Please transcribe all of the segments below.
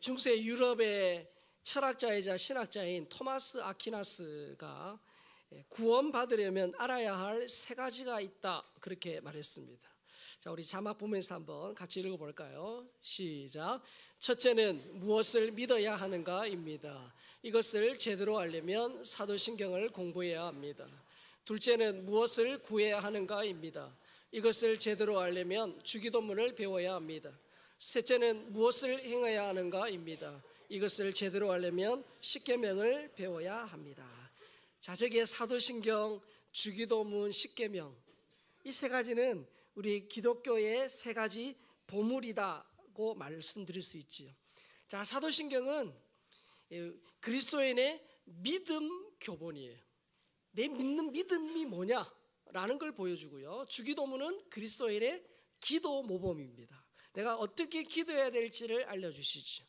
중세 유럽의 철학자이자 신학자인 토마스 아퀴나스가 구원받으려면 알아야 할 세 가지가 있다, 그렇게 말했습니다. 자, 우리 자막 보면서 한번 같이 읽어볼까요? 시작. 첫째는 무엇을 믿어야 하는가입니다. 이것을 제대로 알려면 사도신경을 공부해야 합니다. 둘째는 무엇을 구해야 하는가입니다. 이것을 제대로 알려면 주기도문을 배워야 합니다. 셋째는 무엇을 행해야 하는가입니다. 이것을 제대로 알려면 십계명을 배워야 합니다. 자, 저기에 사도신경, 주기도문, 십계명, 이 세 가지는 우리 기독교의 세 가지 보물이다고 말씀드릴 수 있지요. 자, 사도신경은 그리스도인의 믿음 교본이에요. 내 믿는 믿음이 뭐냐라는 걸 보여주고요. 주기도문은 그리스도인의 기도 모범입니다. 내가 어떻게 기도해야 될지를 알려주시죠.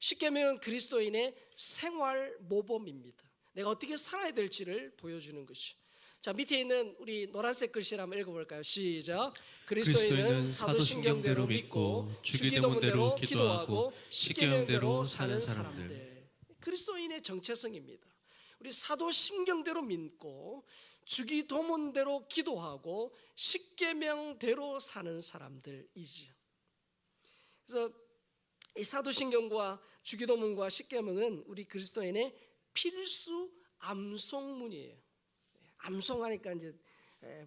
십계명은 그리스도인의 생활 모범입니다. 내가 어떻게 살아야 될지를 보여주는 것이죠. 자, 밑에 있는 우리 노란색 글씨를 한번 읽어볼까요? 시작. 그리스도인은 사도신경대로 믿고 주기도문대로 기도하고 십계명대로 사는 사람들. 그리스도인의 정체성입니다. 우리 사도신경대로 믿고 주기도문대로 기도하고 십계명대로 사는 사람들이지요. 그래서 이 사도신경과 주기도문과 십계명은 우리 그리스도인의 필수 암송문이에요. 암송하니까 이제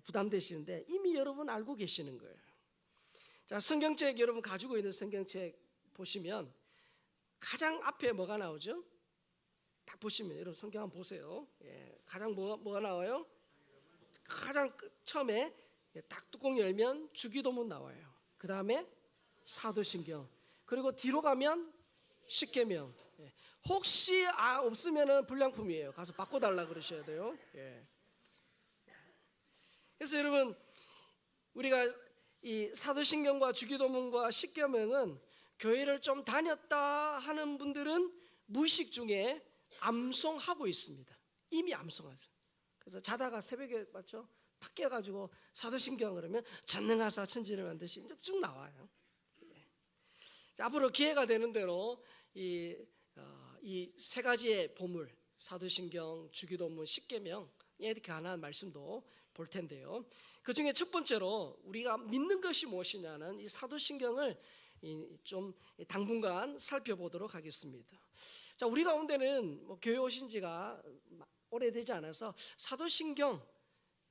부담되시는데 이미 여러분 알고 계시는 거예요. 자, 성경책 여러분 가지고 있는 성경책 보시면 가장 앞에 뭐가 나오죠? 딱 보시면 여러분 성경 한번 보세요. 가장 뭐가 나와요? 가장 처음에 딱 뚜껑 열면 주기도문 나와요. 그 다음에 사도신경, 그리고 뒤로 가면 십계명. 혹시 없으면은 불량품이에요. 가서 바꿔달라 그러셔야 돼요. 그래서 여러분, 우리가 이 사도신경과 주기도문과 십계명은 교회를 좀 다녔다 하는 분들은 무의식 중에 암송하고 있습니다. 이미 암송하죠. 그래서 자다가 새벽에 맞죠? 탁 깨가지고 사도신경 그러면 전능하사 천지를 만드신 쭉 나와요. 자, 앞으로 기회가 되는 대로 이 세 가지의 보물, 사도신경, 주기도문, 십계명, 이렇게 하나의 말씀도 볼 텐데요. 그 중에 첫 번째로 우리가 믿는 것이 무엇이냐는 이 사도신경을 좀 당분간 살펴보도록 하겠습니다. 자, 우리 가운데는 교회 오신 지가 오래되지 않아서 사도신경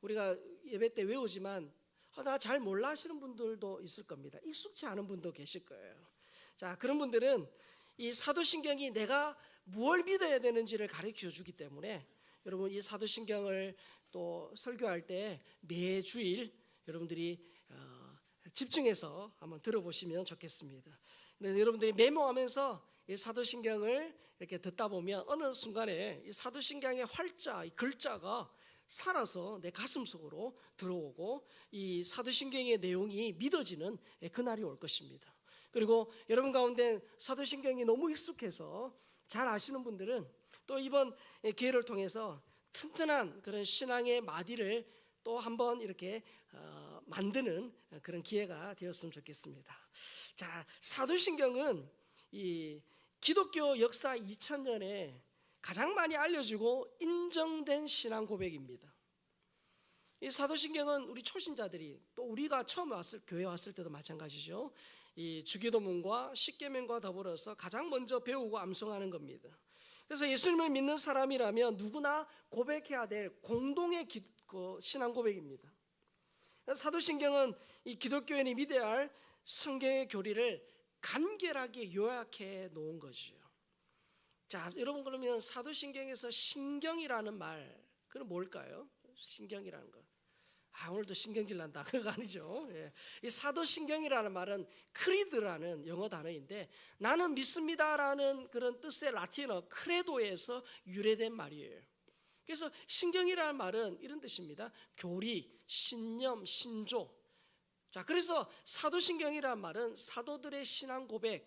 우리가 예배 때 외우지만 나 잘 몰라 하시는 분들도 있을 겁니다. 익숙치 않은 분도 계실 거예요. 자, 그런 분들은 이 사도신경이 내가 무엇을 믿어야 되는지를 가르쳐 주기 때문에 여러분 이 사도신경을 또 설교할 때 매주일 여러분들이 집중해서 한번 들어보시면 좋겠습니다. 그래서 여러분들이 메모하면서 이 사도신경을 이렇게 듣다 보면 어느 순간에 이 사도신경의 활자, 이 글자가 살아서 내 가슴 속으로 들어오고 이 사도신경의 내용이 믿어지는 그날이 올 것입니다. 그리고 여러분 가운데 사도신경이 너무 익숙해서 잘 아시는 분들은 또 이번 기회를 통해서 튼튼한 그런 신앙의 마디를 또 한번 이렇게 만드는 그런 기회가 되었으면 좋겠습니다. 자, 사도신경은 이 기독교 역사 2000년에 가장 많이 알려지고 인정된 신앙 고백입니다. 이 사도신경은 우리 초신자들이 또 우리가 처음 교회 왔을 때도 마찬가지죠. 이 주기도문과 십계명과 더불어서 가장 먼저 배우고 암송하는 겁니다. 그래서 예수님을 믿는 사람이라면 누구나 고백해야 될 공동의 신앙 고백입니다. 사도신경은 이 기독교인이 믿어야 할 성경의 교리를 간결하게 요약해 놓은 거죠. 자, 여러분, 그러면 사도신경에서 신경이라는 말, 그건 뭘까요? 신경이라는 거. 오늘도 신경질 난다. 그거 아니죠. 이 사도신경이라는 말은 크리드라는 영어 단어인데 나는 믿습니다라는 그런 뜻의 라틴어 크레도에서 유래된 말이에요. 그래서 신경이라는 말은 이런 뜻입니다. 교리, 신념, 신조. 자, 그래서 사도신경이라는 말은 사도들의 신앙 고백,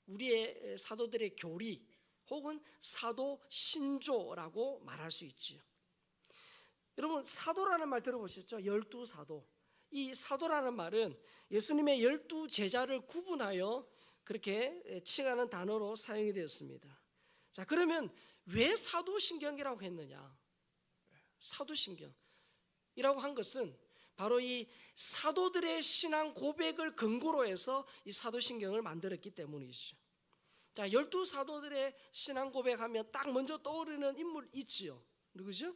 우리의 사도들의 교리 혹은 사도 신조라고 말할 수 있지요. 여러분, 사도라는 말 들어보셨죠? 12사도. 이 사도라는 말은 예수님의 12 제자를 구분하여 그렇게 칭하는 단어로 사용이 되었습니다. 자, 그러면 왜 사도신경이라고 했느냐? 사도신경이라고 한 것은 바로 이 사도들의 신앙 고백을 근거로 해서 이 사도신경을 만들었기 때문이죠. 자, 12사도들의 신앙 고백하면 딱 먼저 떠오르는 인물 있지요. 누구죠?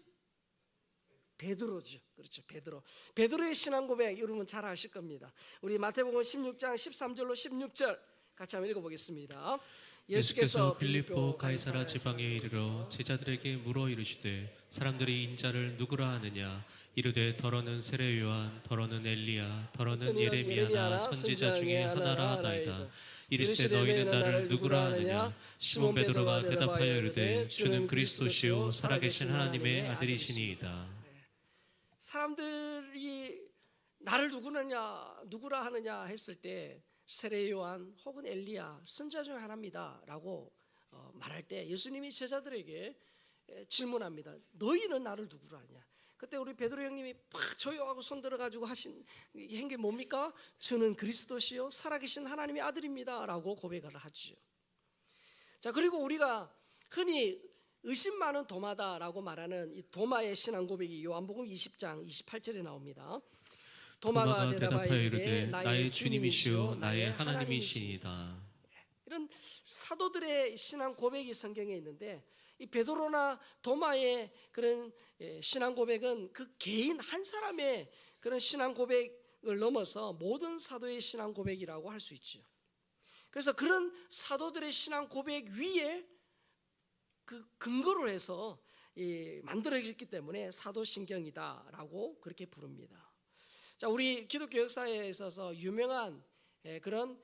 베드로죠. 그렇죠. 베드로의 신앙 고백 여러분 잘 아실 겁니다. 우리 마태복음 16장 13절로 16절 같이 한번 읽어보겠습니다. 예수께서 빌립보 가이사라 지방에 이르러 제자들에게 물어 이르시되 사람들이 인자를 누구라 하느냐 이르되 더러는 세례 요한 더러는 엘리야 더러는 예레미야나 선지자 중에 하나라 하나이다. 이르시되 너희는 나를 누구라 하느냐 시몬 베드로가 대답하여 이르되 주는 그리스도시요 살아계신 하나님의 아들이시니이다. 사람들이 나를 누구라 하느냐 했을 때 세례 요한 혹은 엘리야 선지자 중 하나입니다 라고 말할 때 예수님이 제자들에게 질문합니다. 너희는 나를 누구라 하냐? 그때 우리 베드로 형님이 팍 조용하고 손 들어가지고 하신 게 뭡니까? 주는 그리스도시요 살아계신 하나님의 아들입니다 라고 고백을 하죠. 자, 그리고 우리가 흔히 의심 많은 도마다라고 말하는 이 도마의 신앙 고백이 요한복음 20장 28절에 나옵니다. 도마가 대답하여 이르되 나의 주님이시요 나의 하나님이시니이다. 이런 사도들의 신앙 고백이 성경에 있는데 이 베드로나 도마의 그런 신앙 고백은 그 개인 한 사람의 그런 신앙 고백을 넘어서 모든 사도의 신앙 고백이라고 할 수 있죠. 그래서 그런 사도들의 신앙 고백 위에 그 근거로 해서 만들어졌기 때문에 사도신경이다라고 그렇게 부릅니다. 자, 우리 기독교 역사에 있어서 유명한 그런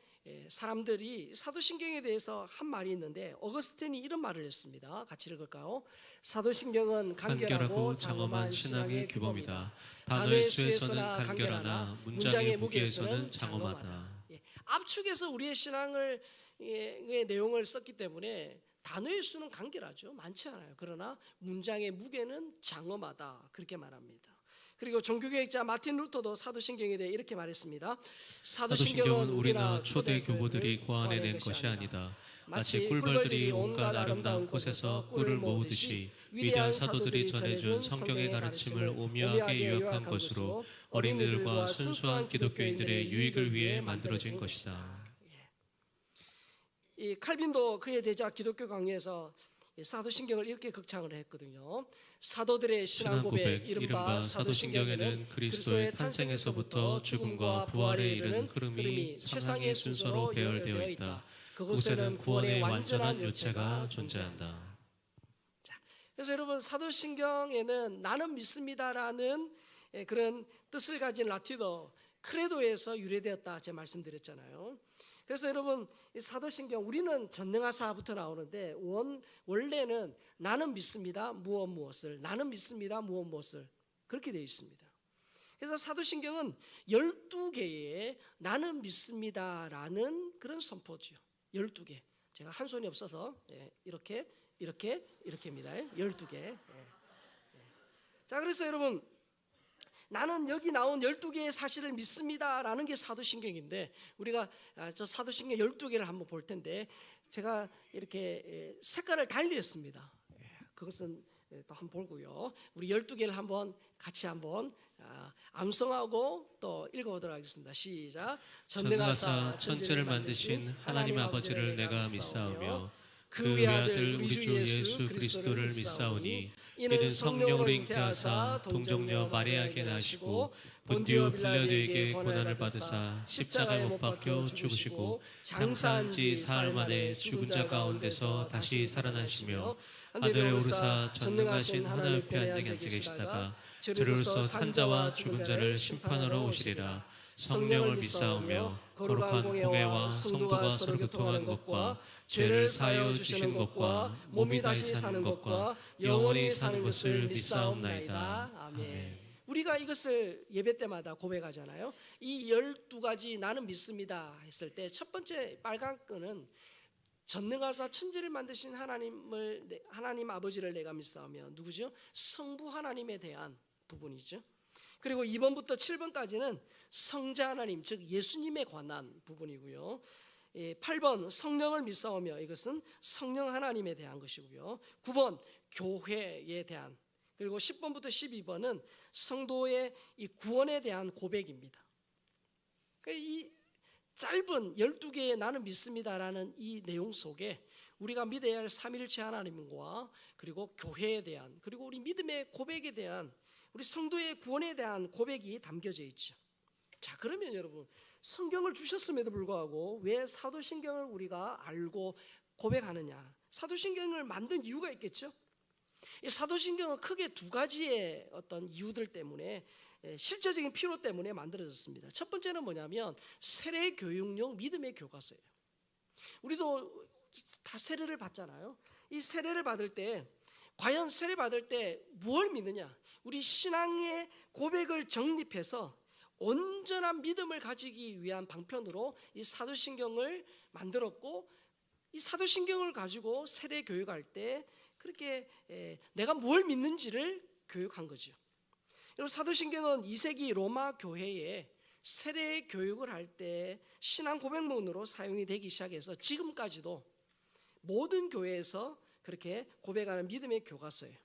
사람들이 사도신경에 대해서 한 말이 있는데 어거스틴이 이런 말을 했습니다. 같이 읽을까요? 사도신경은 간결하고 장엄한 신앙의 규범이다. 단어의 수에서는 간결하나 문장의 무게에서는 장엄하다. 압축해서 우리의 신앙의 내용을 썼기 때문에 단어의 수는 간결하죠. 많지 않아요. 그러나 문장의 무게는 장엄하다. 그렇게 말합니다. 그리고 종교개혁자 마틴 루터도 사도신경에 대해 이렇게 말했습니다. 사도신경은 우리나 초대 교보들이 고안해낸 것이 아니다. 마치 꿀벌들이 온갖 아름다운 곳에서 꿀을 모으듯이 위대한 사도들이 전해준 성경의 가르침을 오묘하게 요약한 것으로 어린이들과 순수한 기독교인들의 유익을 위해 만들어진 것이다. 이 칼빈도 그의 대작 기독교 강의에서 사도신경을 이렇게 극찬을 했거든요. 사도들의 신앙 고백 이른바 사도신경에는 그리스도의 탄생에서부터 죽음과 부활에 이르는 흐름이 최상의 순서로 배열되어 있다. 그곳에는 구원의 완전한 요체가 존재한다. 자, 그래서 여러분 사도신경에는 나는 믿습니다라는 그런 뜻을 가진 라틴어 크레도에서 유래되었다 제가 말씀드렸잖아요. 그래서 여러분 사도신경 우리는 전능하사부터 나오는데 원래는 나는 믿습니다 무엇을 나는 믿습니다 무엇을 그렇게 되어 있습니다. 그래서 사도신경은 12개의 나는 믿습니다라는 그런 선포죠. 12개. 제가 한 손이 없어서 이렇게입니다. 12개. 자, 그래서 여러분 나는 여기 나온 12개의 사실을 믿습니다라는 게 사도신경인데 우리가 저 사도신경 12개를 한번 볼 텐데 제가 이렇게 색깔을 달리 했습니다. 그것은 또 한번 보고요. 우리 12개를 한번 같이 한번 암송하고 또 읽어보도록 하겠습니다. 시작. 전능하사 천지를 만드신 하나님 아버지를 내가 믿사오며 그 외아들 우리 주 예수 그리스도를 믿사오니 이는 성령으로 잉태하사 동정녀 마리아에게 나시고 본디오 빌라도에게 고난을 받으사 십자가에 못 박혀 죽으시고 장사한 지 사흘 만에 죽은 자 가운데서 다시 살아나시며 하늘에 오르사 전능하신 하나님 옆에 앉아 계시다가 저리로서 산자와 죽은 자를 심판하러 오시리라. 성령을 믿사오며 거룩한 공회와 성도가 서로 교통하는 것과 죄를 사하여 주시는 것과 몸이 다시 사는 것과 영원히 사는 것을 믿사옵나이다. 아멘. 우리가 이것을 예배 때마다 고백하잖아요. 이 12가지 나는 믿습니다 했을 때 첫 번째 빨간 끈은 전능하사 천지를 만드신 하나님 아버지를 내가 믿사오며 누구죠? 성부 하나님에 대한 부분이죠. 그리고 2번부터 7번까지는 성자 하나님 즉 예수님에 관한 부분이고요. 8번 성령을 믿사오며, 이것은 성령 하나님에 대한 것이고요. 9번 교회에 대한, 그리고 10번부터 12번은 성도의 이 구원에 대한 고백입니다. 이 짧은 12개의 나는 믿습니다라는 이 내용 속에 우리가 믿어야 할 삼위일체 하나님과, 그리고 교회에 대한, 그리고 우리 믿음의 고백에 대한, 우리 성도의 구원에 대한 고백이 담겨져 있죠. 자, 그러면 여러분, 성경을 주셨음에도 불구하고 왜 사도신경을 우리가 알고 고백하느냐? 사도신경을 만든 이유가 있겠죠. 이 사도신경은 크게 두 가지의 어떤 이유들 때문에, 실제적인 필요 때문에 만들어졌습니다. 첫 번째는 뭐냐면 세례 교육용 믿음의 교과서예요. 우리도 다 세례를 받잖아요. 이 세례를 받을 때 과연 세례 받을 때 뭘 믿느냐? 우리 신앙의 고백을 정립해서 온전한 믿음을 가지기 위한 방편으로 이 사도신경을 만들었고, 이 사도신경을 가지고 세례 교육할 때 그렇게 내가 뭘 믿는지를 교육한 거죠. 여러분, 사도신경은 2세기 로마 교회에 세례 교육을 할 때 신앙 고백문으로 사용이 되기 시작해서 지금까지도 모든 교회에서 그렇게 고백하는 믿음의 교과서예요.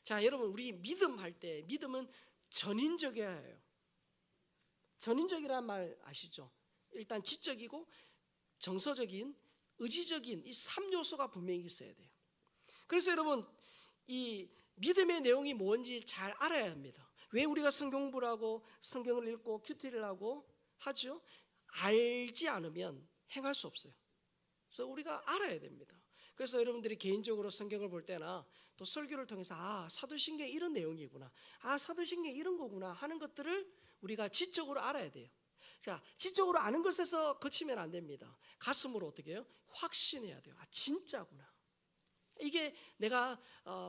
자, 여러분, 우리 믿음 할 때 믿음은 전인적이어야 해요. 전인적이란 말 아시죠? 일단 지적이고 정서적인, 의지적인 이 3요소가 분명히 있어야 돼요. 그래서 여러분, 이 믿음의 내용이 뭔지 잘 알아야 합니다. 왜 우리가 성경 공부를 하고 성경을 읽고 큐티를 하고 하죠? 알지 않으면 행할 수 없어요. 그래서 우리가 알아야 됩니다. 그래서 여러분들이 개인적으로 성경을 볼 때나 또 설교를 통해서 사도신경에 이런 내용이구나, 사도신경에 이런 거구나 하는 것들을 우리가 지적으로 알아야 돼요. 자, 지적으로 아는 것에서 그치면 안 됩니다. 가슴으로 어떻게 해요? 확신해야 돼요. 진짜구나. 이게 내가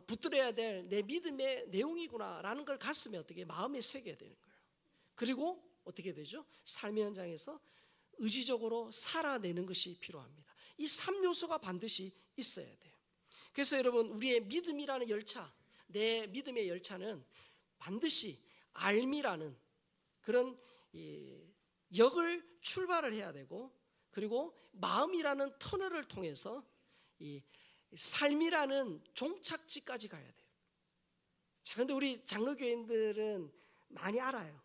붙들어야 될 내 믿음의 내용이구나라는 걸 가슴에 어떻게 마음에 새겨야 되는 거예요. 그리고 어떻게 되죠? 삶의 현장에서 의지적으로 살아내는 것이 필요합니다. 이 3요소가 반드시 있어야 돼요. 그래서 여러분, 우리의 믿음이라는 열차, 내 믿음의 열차는 반드시 알미라는 그런 역을 출발을 해야 되고, 그리고 마음이라는 터널을 통해서 이 삶이라는 종착지까지 가야 돼요. 자, 근데 우리 장로교인들은 많이 알아요.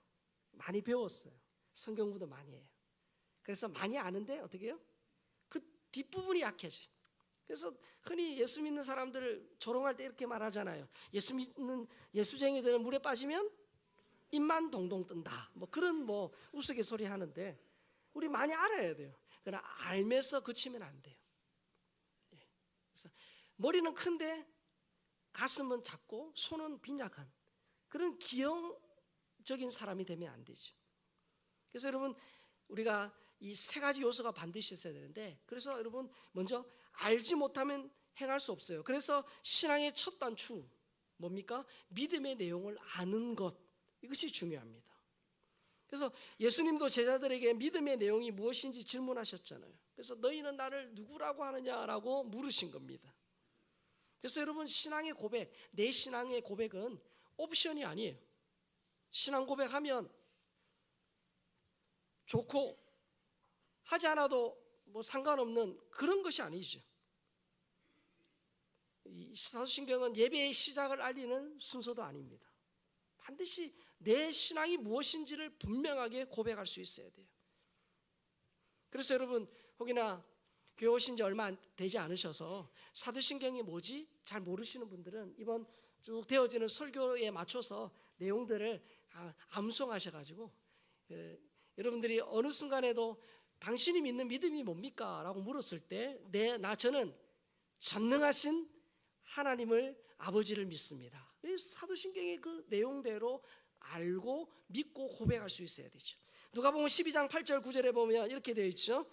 많이 배웠어요. 성경 공부도 많이 해요. 그래서 많이 아는데 어떻게 해요? 그 뒷부분이 약해져요. 그래서 흔히 예수 믿는 사람들을 조롱할 때 이렇게 말하잖아요. 예수 믿는 예수쟁이들은 물에 빠지면 입만 동동 뜬다. 그런 우스갯소리 하는데, 우리 많이 알아야 돼요. 그러나 알면서 그치면 안 돼요. 그래서 머리는 큰데 가슴은 작고 손은 빈약한 그런 기형적인 사람이 되면 안 되죠. 그래서 여러분, 우리가 이 세 가지 요소가 반드시 있어야 되는데, 그래서 여러분, 먼저 알지 못하면 행할 수 없어요. 그래서 신앙의 첫 단추 뭡니까? 믿음의 내용을 아는 것, 이것이 중요합니다. 그래서 예수님도 제자들에게 믿음의 내용이 무엇인지 질문하셨잖아요. 그래서 너희는 나를 누구라고 하느냐라고 물으신 겁니다. 그래서 여러분, 신앙의 고백, 내 신앙의 고백은 옵션이 아니에요. 신앙 고백하면 좋고 하지 않아도 상관없는 그런 것이 아니죠. 이 사도신경은 예배의 시작을 알리는 순서도 아닙니다. 반드시 내 신앙이 무엇인지를 분명하게 고백할 수 있어야 돼요. 그래서 여러분, 혹여나 교회 오신 지 얼마 되지 않으셔서 사도신경이 뭐지? 잘 모르시는 분들은 이번 쭉 되어지는 설교에 맞춰서 내용들을 암송하셔가지고, 여러분들이 어느 순간에도 당신이 믿는 믿음이 뭡니까? 라고 물었을 때 저는 전능하신 하나님을, 아버지를 믿습니다. 사도신경의 그 내용대로 알고 믿고 고백할 수 있어야 되죠. 누가복음 12장 8절 9절에 보면 이렇게 되어 있죠.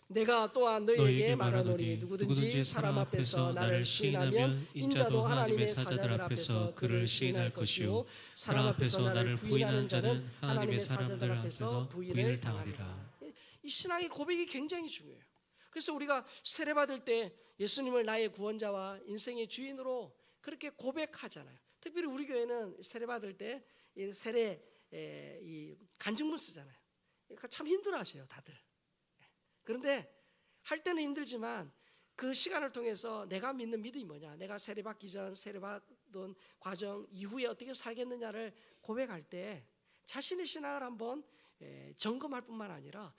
내가 또한 너희에게 말하노니 누구든지 사람 앞에서 나를 시인하면 인자도 하나님의 사자들 앞에서 그를 시인할 것이요, 사람 앞에서 나를 부인하는 자는 하나님의 사자들 앞에서 부인을 당하리라. 이 신앙의 고백이 굉장히 중요해요. 그래서 우리가 세례받을 때 예수님을 나의 구원자와 인생의 주인으로 그렇게 고백하잖아요. 특별히 우리 교회는 세례받을 때 세례 이 간증문 쓰잖아요. 참 힘들어하셔요, 다들. 그런데 할 때는 힘들지만 그 시간을 통해서 내가 믿는 믿음이 뭐냐, 내가 세례받기 전, 세례받은 과정 이후에 어떻게 살겠느냐를 고백할 때 자신의 신앙을 한번 점검할 뿐만 아니라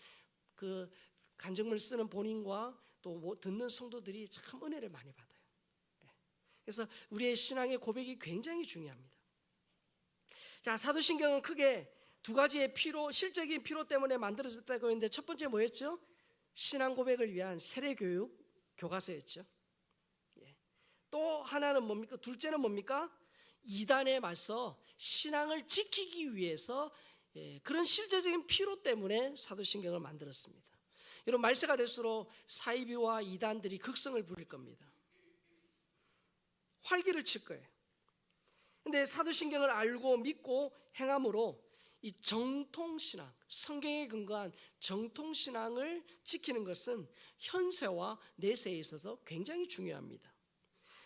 그 간증물 쓰는 본인과 또 듣는 성도들이 참 은혜를 많이 받아요. 그래서 우리의 신앙의 고백이 굉장히 중요합니다. 자, 사도신경은 크게 두 가지의 필요, 실적인 필요 때문에 만들어졌다고 했는데, 첫 번째 뭐였죠? 신앙 고백을 위한 세례교육 교과서였죠. 또 하나는 뭡니까? 둘째는 뭡니까? 이단에 맞서 신앙을 지키기 위해서 그런 실제적인 필요 때문에 사도신경을 만들었습니다. 여러분, 말세가 될수록 사이비와 이단들이 극성을 부릴 겁니다. 활기를 칠 거예요. 근데 사도신경을 알고 믿고 행함으로 이 정통신앙, 성경에 근거한 정통신앙을 지키는 것은 현세와 내세에 있어서 굉장히 중요합니다.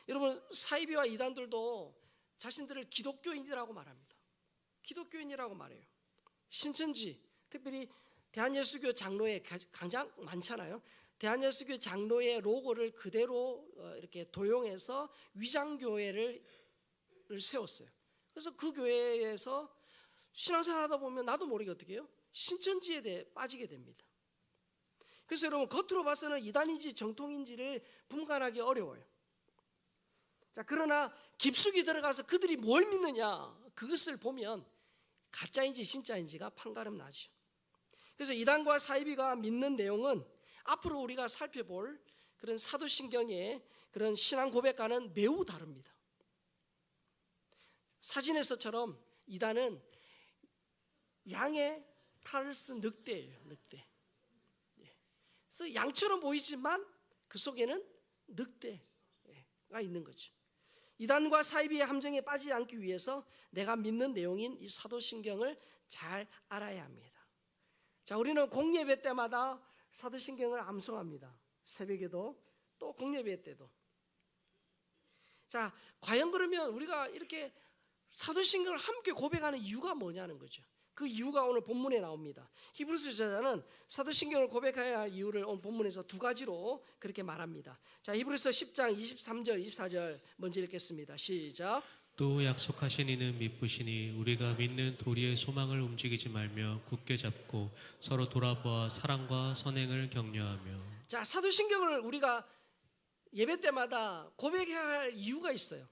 여러분, 사이비와 이단들도 자신들을 기독교인이라고 말합니다. 기독교인이라고 말해요. 신천지, 특별히 대한예수교 장로의 가장 많잖아요. 대한예수교 장로의 로고를 그대로 이렇게 도용해서 위장교회를 세웠어요. 그래서 그 교회에서 신앙생활하다 보면 나도 모르게 어떻게 해요? 신천지에 대해 빠지게 됩니다. 그래서 여러분, 겉으로 봐서는 이단인지 정통인지를 분간하기 어려워요. 자, 그러나 깊숙이 들어가서 그들이 뭘 믿느냐, 그것을 보면 가짜인지 진짜인지가 판가름 나죠. 그래서 이단과 사이비가 믿는 내용은 앞으로 우리가 살펴볼 그런 사도신경의 그런 신앙 고백과는 매우 다릅니다. 사진에서처럼 이단은 양의 탈을 쓴 늑대예요. 늑대. 그래서 양처럼 보이지만 그 속에는 늑대가 있는 거죠. 이단과 사이비의 함정에 빠지지 않기 위해서 내가 믿는 내용인 이 사도신경을 잘 알아야 합니다. 자, 우리는 공예배 때마다 사도신경을 암송합니다. 새벽에도 또 공예배 때도. 자, 과연 그러면 우리가 이렇게 사도신경을 함께 고백하는 이유가 뭐냐는 거죠. 그 이유가 오늘 본문에 나옵니다. 히브리서 저자는 사도신경을 고백해야 할 이유를 오늘 본문에서 두 가지로 그렇게 말합니다. 자, 히브리서 10장 23절 24절 먼저 읽겠습니다. 시작. 또 약속하신 이는 미쁘시니 우리가 믿는 도리의 소망을 움직이지 말며 굳게 잡고 서로 돌아보아 사랑과 선행을 격려하며. 자, 사도신경을 우리가 예배 때마다 고백해야 할 이유가 있어요.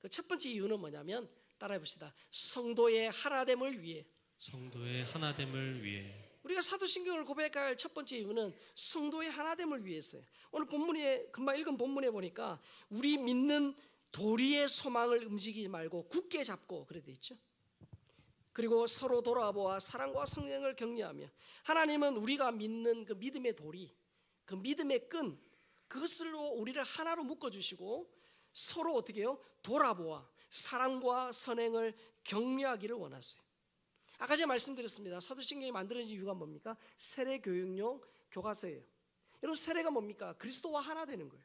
그 첫 번째 이유는 뭐냐면, 따라해 봅시다. 성도의 하나됨을 위해. 성도의 하나됨을 위해. 우리가 사도신경을 고백할 첫 번째 이유는 성도의 하나됨을 위해서요. 오늘 본문에, 금방 읽은 본문에 보니까 우리 믿는 도리의 소망을 움직이지 말고 굳게 잡고 그래 돼 있죠. 그리고 서로 돌아보아 사랑과 성령을 격려하며. 하나님은 우리가 믿는 그 믿음의 도리, 그 믿음의 끈, 그것으로 우리를 하나로 묶어주시고 서로 어떻게 해요? 돌아보아 사랑과 선행을 격려하기를 원하세요. 아까 제가 말씀드렸습니다. 사도신경이 만들어진 이유가 뭡니까? 세례 교육용 교과서예요. 여러분, 세례가 뭡니까? 그리스도와 하나 되는 거예요.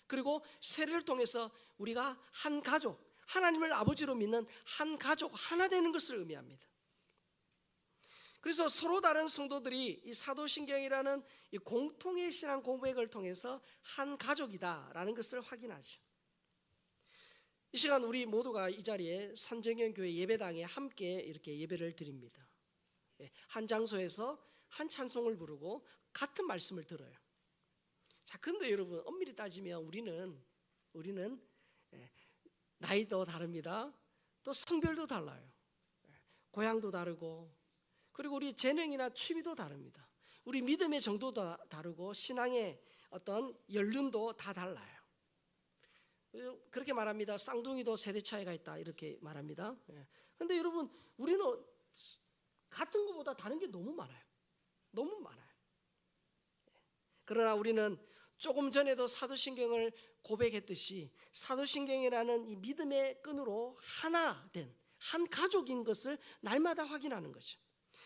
그리고 세례를 통해서 우리가 한 가족, 하나님을 아버지로 믿는 한 가족 하나 되는 것을 의미합니다. 그래서 서로 다른 성도들이 이 사도신경이라는 이 공통의 신앙 고백을 통해서 한 가족이다라는 것을 확인하죠. 이 시간 우리 모두가 이 자리에 산정연교회 예배당에 함께 이렇게 예배를 드립니다. 한 장소에서 한 찬송을 부르고 같은 말씀을 들어요. 자, 근데 여러분, 엄밀히 따지면 우리는 나이도 다릅니다. 또 성별도 달라요. 고향도 다르고, 그리고 우리 재능이나 취미도 다릅니다. 우리 믿음의 정도도 다르고 신앙의 어떤 연륜도 다 달라요. 그렇게 말합니다. 쌍둥이도 세대 차이가 있다, 이렇게 말합니다. 그런데 여러분, 우리는 같은 것보다 다른 게 너무 많아요. 너무 많아요. 그러나 우리는 조금 전에도 사도신경을 고백했듯이 사도신경이라는 이 믿음의 끈으로 하나 된 한 가족인 것을 날마다 확인하는 거죠.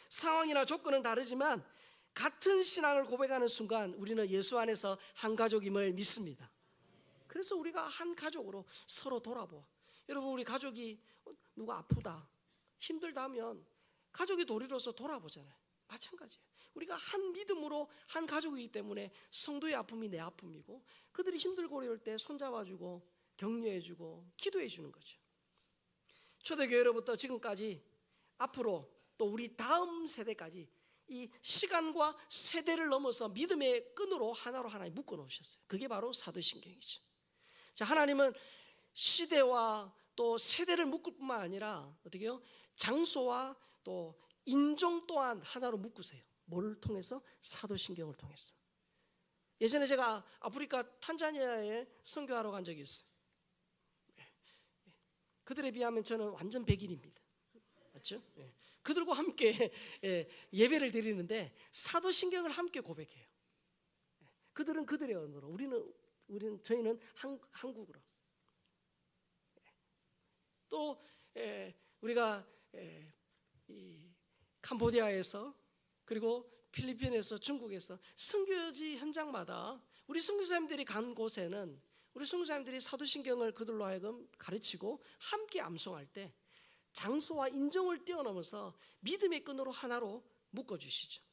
상황이나 조건은 다르지만 같은 신앙을 고백하는 순간 우리는 예수 안에서 한 가족임을 믿습니다. 그래서 우리가 한 가족으로 서로 돌아보아. 여러분, 우리 가족이 누가 아프다, 힘들다 하면 가족이 도리로서 돌아보잖아요. 마찬가지예요. 우리가 한 믿음으로 한 가족이기 때문에 성도의 아픔이 내 아픔이고 그들이 힘들고 어려울 때 손잡아주고 격려해주고 기도해주는 거죠. 초대교회로부터 지금까지 앞으로 또 우리 다음 세대까지 이 시간과 세대를 넘어서 믿음의 끈으로 하나로 하나님 묶어 놓으셨어요. 그게 바로 사도신경이죠. 자, 하나님은 시대와 또 세대를 묶을 뿐만 아니라 어떻게요? 장소와 또 인종 또한 하나로 묶으세요. 뭐를 통해서? 사도신경을 통해서. 예전에 제가 아프리카 탄자니아에 선교하러 간 적이 있어요. 그들에 비하면 저는 완전 백인입니다. 맞죠? 그들과 함께 예배를 드리는데 사도신경을 함께 고백해요. 그들은 그들의 언어로, 저희는 한국어로. 또 우리가 이 캄보디아에서 그리고 필리핀에서 중국에서 선교지 현장마다 우리 선교사님들이 간 곳에는 우리 선교사님들이 사도신경을 그들로 하여금 가르치고 함께 암송할 때 장소와 인종을 뛰어넘어서 믿음의 끈으로 하나로 묶어주시죠.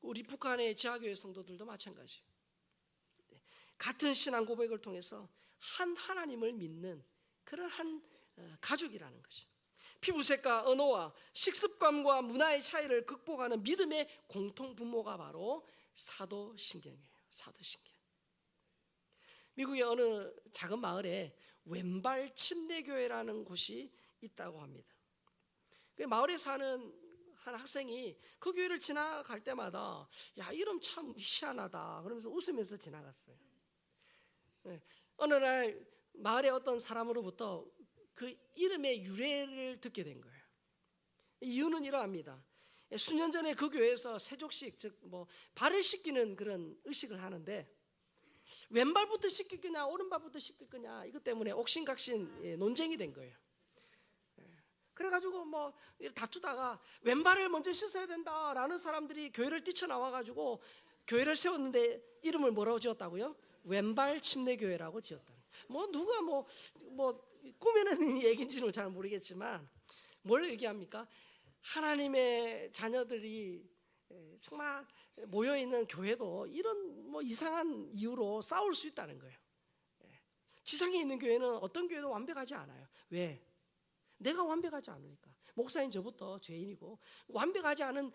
우리 북한의 지하교회 성도들도 마찬가지예요. 같은 신앙 고백을 통해서 한 하나님을 믿는 그런 한 가족이라는 것이, 피부색과 언어와 식습관과 문화의 차이를 극복하는 믿음의 공통 분모가 바로 사도신경이에요. 사도신경. 미국의 어느 작은 마을에 왼발 침례교회라는 곳이 있다고 합니다. 그 마을에 사는 한 학생이 그 교회를 지나갈 때마다 야, 이름 참 희한하다 그러면서 웃으면서 지나갔어요. 어느 날 마을의 어떤 사람으로부터 그 이름의 유래를 듣게 된 거예요. 이유는 이러합니다. 수년 전에 그 교회에서 세족식, 즉 발을 씻기는 그런 의식을 하는데 왼발부터 씻길 거냐 오른발부터 씻길 거냐 이것 때문에 옥신각신 논쟁이 된 거예요. 그래가지고 다투다가 왼발을 먼저 씻어야 된다라는 사람들이 교회를 뛰쳐나와가지고 교회를 세웠는데 이름을 뭐라고 지었다고요? 왼발 침례교회라고 지었다. 누가 꾸며낸 얘기인지는 잘 모르겠지만 뭘 얘기합니까? 하나님의 자녀들이 정말 모여있는 교회도 이런 이상한 이유로 싸울 수 있다는 거예요. 지상에 있는 교회는 어떤 교회도 완벽하지 않아요. 왜? 내가 완벽하지 않으니까. 목사인 저부터 죄인이고 완벽하지 않은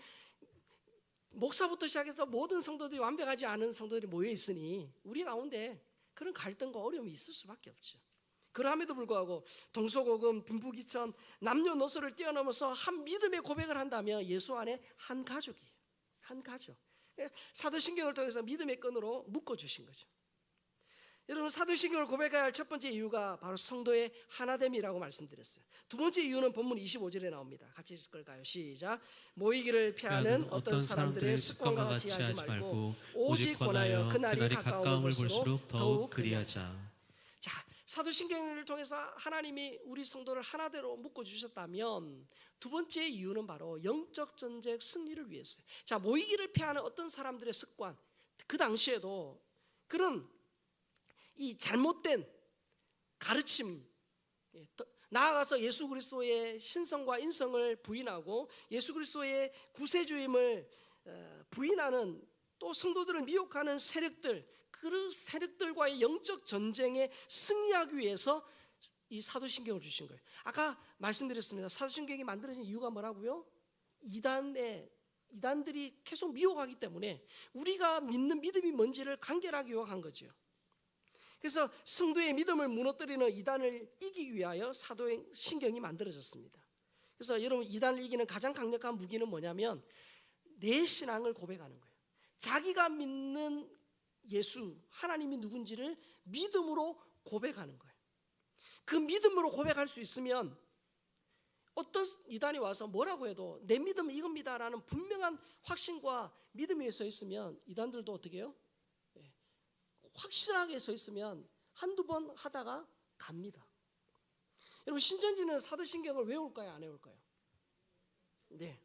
목사부터 시작해서 모든 성도들이 완벽하지 않은 성도들이 모여 있으니 우리 가운데 그런 갈등과 어려움이 있을 수밖에 없죠. 그럼에도 불구하고 동서고금 빈부귀천 남녀노소를 뛰어넘어서 한 믿음의 고백을 한다면 예수 안에 한 가족이에요. 한 가족. 사도신경을 통해서 믿음의 끈으로 묶어주신 거죠. 여러분, 사도신경을 고백해야 할 첫 번째 이유가 바로 성도의 하나됨이라고 말씀드렸어요. 두 번째 이유는 본문 25절에 나옵니다. 같이 읽을까요? 시작. 모이기를 피하는 어떤 사람들의 습관과 같이 하지 말고 오직 권하여 그날이 가까움을 볼수록 더욱 그리하자. 자, 사도신경을 통해서 하나님이 우리 성도를 하나대로 묶어주셨다면 두 번째 이유는 바로 영적 전쟁 승리를 위해서요. 자, 모이기를 피하는 어떤 사람들의 습관, 그 당시에도 그런 이 잘못된 가르침, 나아가서 예수 그리스도의 신성과 인성을 부인하고 예수 그리스도의 구세주임을 부인하는 또 성도들을 미혹하는 세력들, 그 세력들과의 영적 전쟁에 승리하기 위해서 이 사도신경을 주신 거예요. 아까 말씀드렸습니다. 사도신경이 만들어진 이유가 뭐라고요? 이단들이 계속 미혹하기 때문에 우리가 믿는 믿음이 뭔지를 간결하게 요약한 거죠. 그래서 성도의 믿음을 무너뜨리는 이단을 이기기 위하여 사도신경이 만들어졌습니다. 그래서 여러분, 이단을 이기는 가장 강력한 무기는 뭐냐면 내 신앙을 고백하는 거예요. 자기가 믿는 예수, 하나님이 누군지를 믿음으로 고백하는 거예요. 그 믿음으로 고백할 수 있으면 어떤 이단이 와서 뭐라고 해도 내 믿음은 이겁니다라는 분명한 확신과 믿음이 서 있으면 이단들도 어떻게 해요? 확실하게 서 있으면 한두 번 하다가 갑니다. 여러분, 신천지는 사도신경을 외울까요? 안 외울까요? 네,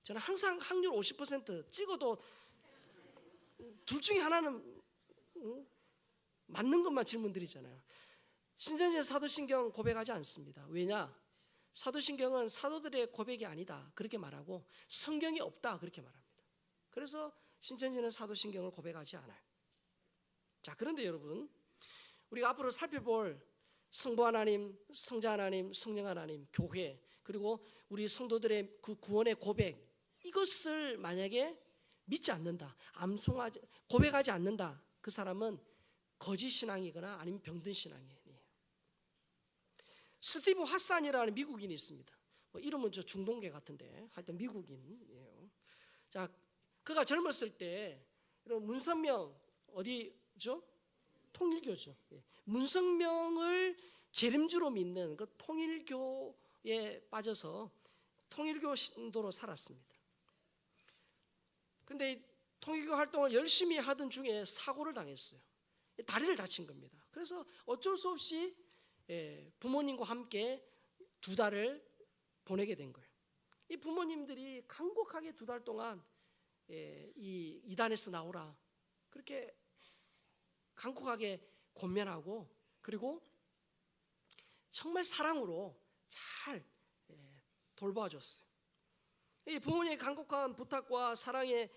저는 항상 확률 50% 찍어도 둘 중에 하나는 맞는 것만 질문드리잖아요. 신천지는 사도신경 고백하지 않습니다. 왜냐? 사도신경은 사도들의 고백이 아니다 그렇게 말하고 성경이 없다 그렇게 말합니다. 그래서 신천지는 사도신경을 고백하지 않아요. 자, 그런데 여러분, 우리가 앞으로 살펴볼 성부 하나님, 성자 하나님, 성령 하나님, 교회, 그리고 우리 성도들의 그 구원의 고백, 이것을 만약에 믿지 않는다, 고백하지 않는다, 그 사람은 거짓 신앙이거나 아니면 병든 신앙이에요. 스티브 핫산이라는 미국인이 있습니다. 이름은 저 중동계 같은데 하여튼 미국인이에요. 자, 그가 젊었을 때 문선명 어디죠? 통일교죠. 문선명을 재림주로 믿는 그 통일교에 빠져서 통일교 신도로 살았습니다. 근데 통일교 활동을 열심히 하던 중에 사고를 당했어요. 다리를 다친 겁니다. 그래서 어쩔 수 없이 부모님과 함께 2달을 보내게 된 거예요. 이 부모님들이 간곡하게 2달 동안 이 이단에서 나오라 그렇게 간곡하게 권면하고, 그리고 정말 사랑으로 잘 돌봐줬어요. 이 부모님의 간곡한 부탁과 사랑의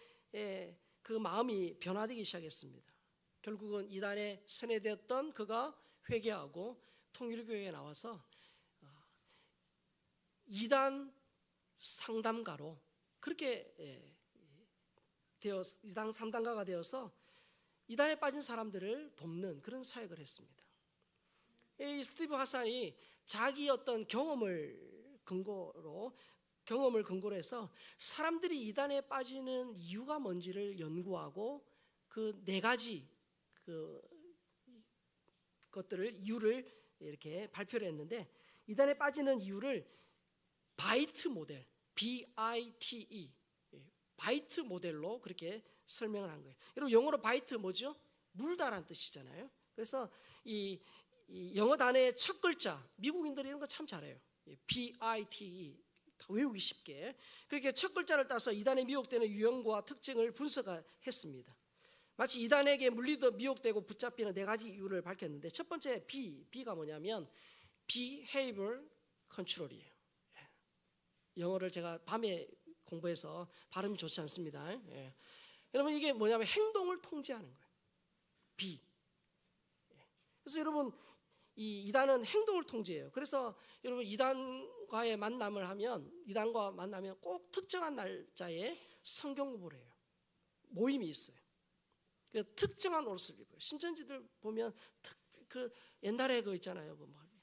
그 마음이 변화되기 시작했습니다. 결국은 이단에 세뇌되었던 그가 회개하고 통일교회에 나와서 이단 상담가로 그렇게 이단 상담가가 되어서 이단에 빠진 사람들을 돕는 그런 사역을 했습니다. 이 스티브 핫산이 자기 어떤 경험을 근거로 해서 사람들이 이단에 빠지는 이유가 뭔지를 연구하고 그 4가지 것들을 이유를 이렇게 발표를 했는데, 이단에 빠지는 이유를 바이트 모델, BITE, 바이트 모델로 그렇게 설명을 한 거예요. 여러분, 영어로 바이트 뭐죠? 물다라는 뜻이잖아요. 그래서 이 영어 단어의 첫 글자, 미국인들이 이런 거 참 잘해요. BITE, 다 외우기 쉽게. 그렇게 첫 글자를 따서 이단에 미혹되는 유형과 특징을 분석했습니다. 마치 이단에게 물리듯 미혹되고 붙잡히는 4가지 이유를 밝혔는데, 첫 번째 B가 뭐냐면 Behavior Control이에요. 영어를 제가 밤에 공부해서 발음이 좋지 않습니다. 여러분, 이게 뭐냐면 행동을 통제하는 거예요. B. 그래서 여러분, 이 이단은 행동을 통제해요. 그래서 여러분, 이단과 만나면 꼭 특정한 날짜에 성경 공부를 해요. 모임이 있어요. 특정한 옷을 입어요. 신천지들 보면 그 옛날에 그 있잖아요.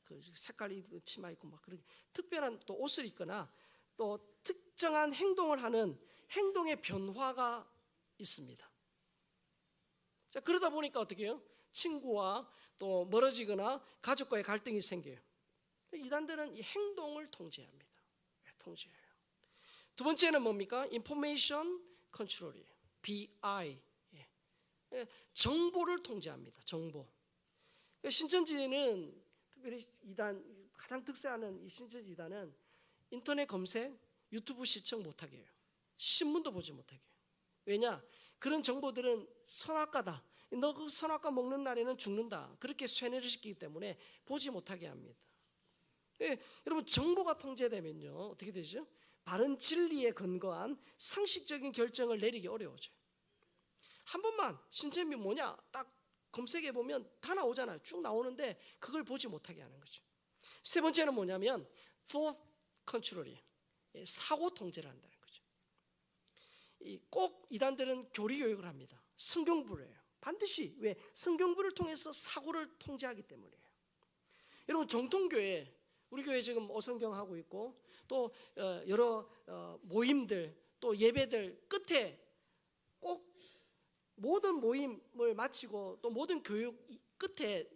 그 색깔이 치마 입고 막 그런 특별한 또 옷을 입거나 또 특정한 행동을 하는 행동의 변화가 있습니다. 자, 그러다 보니까 어떻게 해요? 친구와 또 멀어지거나 가족과의 갈등이 생겨요. 이단들은 이 행동을 통제합니다. 통제해요. 두 번째는 뭡니까? Information Control이에요. BI. 정보를 통제합니다. 정보. 신천지는 특별히 이단 가장 특색하는 이 신천지 이단은 인터넷 검색, 유튜브 시청 못하게 해요. 신문도 보지 못하게 해요. 왜냐? 그런 정보들은 선악과다. 너 그 선악과 먹는 날에는 죽는다. 그렇게 쇠뇌를 시키기 때문에 보지 못하게 합니다. 여러분, 정보가 통제되면요 어떻게 되죠? 바른 진리에 근거한 상식적인 결정을 내리기 어려워져요. 한 번만 신천지 뭐냐 딱 검색해 보면 다 나오잖아요. 쭉 나오는데 그걸 보지 못하게 하는 거죠. 세 번째는 뭐냐면 thought control이에요. 사고 통제를 한다는 거죠. 꼭 이단들은 교리 교육을 합니다. 성경부를 해요. 반드시. 왜? 성경부를 통해서 사고를 통제하기 때문이에요. 여러분, 정통교회, 우리 교회 지금 어성경 하고 있고 또 여러 모임들 또 예배들 끝에 꼭 모든 모임을 마치고 또 모든 교육 끝에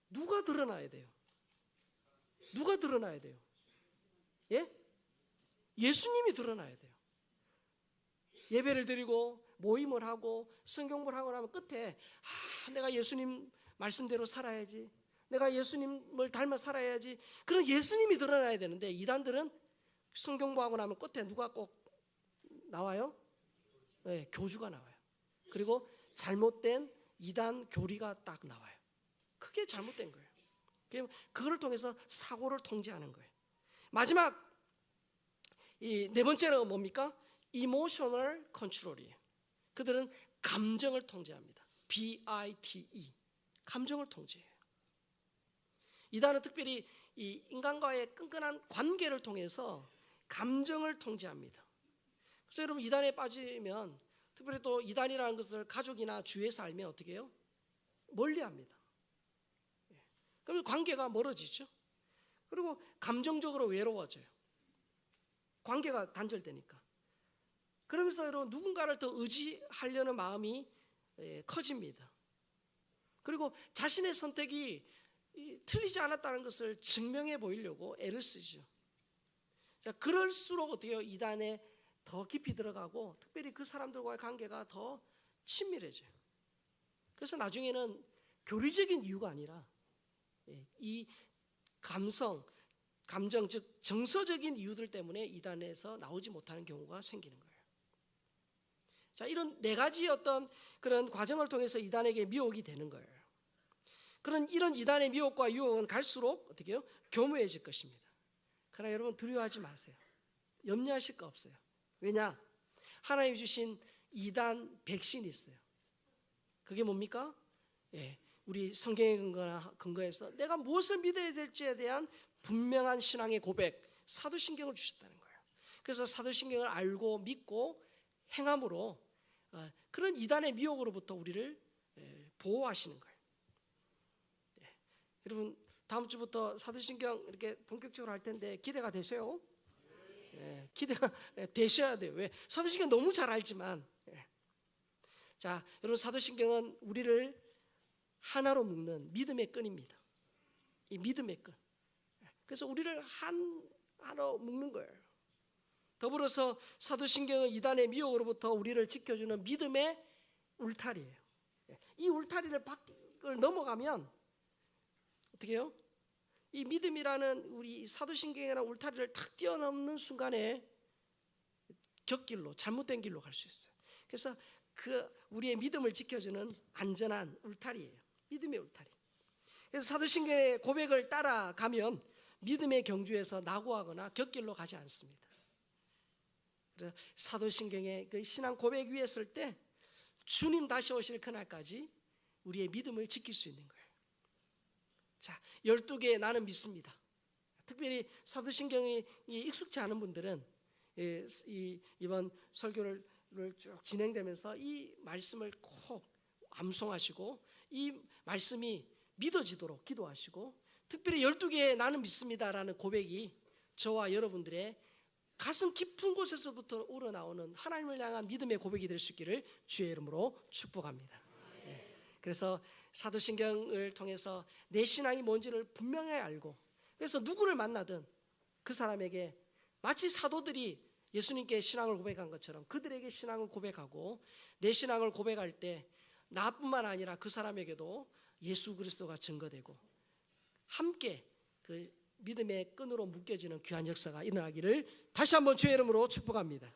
누가 드러나야 돼요? 누가 드러나야 돼요? 예? 예수님이 드러나야 돼요. 예배를 드리고 모임을 하고 성경을 하고 나면 끝에 내가 예수님 말씀대로 살아야지, 내가 예수님을 닮아 살아야지, 그런 예수님이 드러나야 되는데 이단들은 성경부하고 나면 끝에 누가 꼭 나와요? 네, 교주가 나와요. 그리고 잘못된 이단 교리가 딱 나와요. 그게 잘못된 거예요. 그걸 통해서 사고를 통제하는 거예요. 마지막 이 4번째는 뭡니까? emotional control이에요. 그들은 감정을 통제합니다. BITE, 감정을 통제해요. 이단은 특별히 이 인간과의 끈끈한 관계를 통해서 감정을 통제합니다. 그래서 여러분 이단에 빠지면, 특별히 또 이단이라는 것을 가족이나 주위에서 알면 어떻게 해요? 멀리합니다. 그러면 관계가 멀어지죠. 그리고 감정적으로 외로워져요. 관계가 단절되니까. 그러면서 여러분 누군가를 더 의지하려는 마음이 커집니다. 그리고 자신의 선택이 틀리지 않았다는 것을 증명해 보이려고 애를 쓰죠. 자, 그럴수록 어떻게 해요? 이단에 더 깊이 들어가고 특별히 그 사람들과의 관계가 더 친밀해져요. 그래서 나중에는 교리적인 이유가 아니라 이 감정, 즉 정서적인 이유들 때문에 이단에서 나오지 못하는 경우가 생기는 거예요. 자, 이런 네 가지 어떤 그런 과정을 통해서 이단에게 미혹이 되는 거예요. 이런 이단의 미혹과 유혹은 갈수록 어떻게 해요? 교묘해질 것입니다. 그러나 여러분 두려워하지 마세요. 염려하실 거 없어요. 왜냐? 하나님 주신 이단 백신이 있어요. 그게 뭡니까? 우리 성경에 근거해서 내가 무엇을 믿어야 될지에 대한 분명한 신앙의 고백, 사도신경을 주셨다는 거예요. 그래서 사도신경을 알고 믿고 행함으로 그런 이단의 미혹으로부터 우리를 보호하시는 거예요. 여러분 다음 주부터 사도신경 이렇게 본격적으로 할 텐데 기대가 되세요? 기대가 되셔야 돼요. 왜? 사도신경 너무 잘 알지만, 자, 여러분 사도신경은 우리를 하나로 묶는 믿음의 끈입니다. 이 믿음의 끈. 그래서 우리를 하나로 묶는 거예요. 더불어서 사도신경은 이단의 미혹으로부터 우리를 지켜주는 믿음의 울타리예요. 이 울타리를 밖을 넘어가면 어떻게 해요? 이 믿음이라는 우리 사도신경이라는 울타리를 탁 뛰어넘는 순간에 곁길로, 잘못된 길로 갈 수 있어요. 그래서 우리의 믿음을 지켜주는 안전한 울타리예요. 믿음의 울타리. 그래서 사도신경의 고백을 따라가면 믿음의 경주에서 낙오하거나 곁길로 가지 않습니다. 그래서 사도신경의 그 신앙 고백 위에 설 때 주님 다시 오실 그날까지 우리의 믿음을 지킬 수 있는 거예요. 자, 12개 나는 믿습니다. 특별히 사도신경이 익숙치 않은 분들은 이번 설교를 쭉 진행되면서 이 말씀을 꼭 암송하시고 이 말씀이 믿어지도록 기도하시고, 특별히 12개의 나는 믿습니다라는 고백이 저와 여러분들의 가슴 깊은 곳에서부터 우러나오는 하나님을 향한 믿음의 고백이 될 수 있기를 주의 이름으로 축복합니다. 그래서 사도신경을 통해서 내 신앙이 뭔지를 분명히 알고, 그래서 누구를 만나든 그 사람에게 마치 사도들이 예수님께 신앙을 고백한 것처럼 그들에게 신앙을 고백하고, 내 신앙을 고백할 때 나뿐만 아니라 그 사람에게도 예수 그리스도가 증거되고 함께 그 믿음의 끈으로 묶여지는 귀한 역사가 일어나기를 다시 한번 주의 이름으로 축복합니다.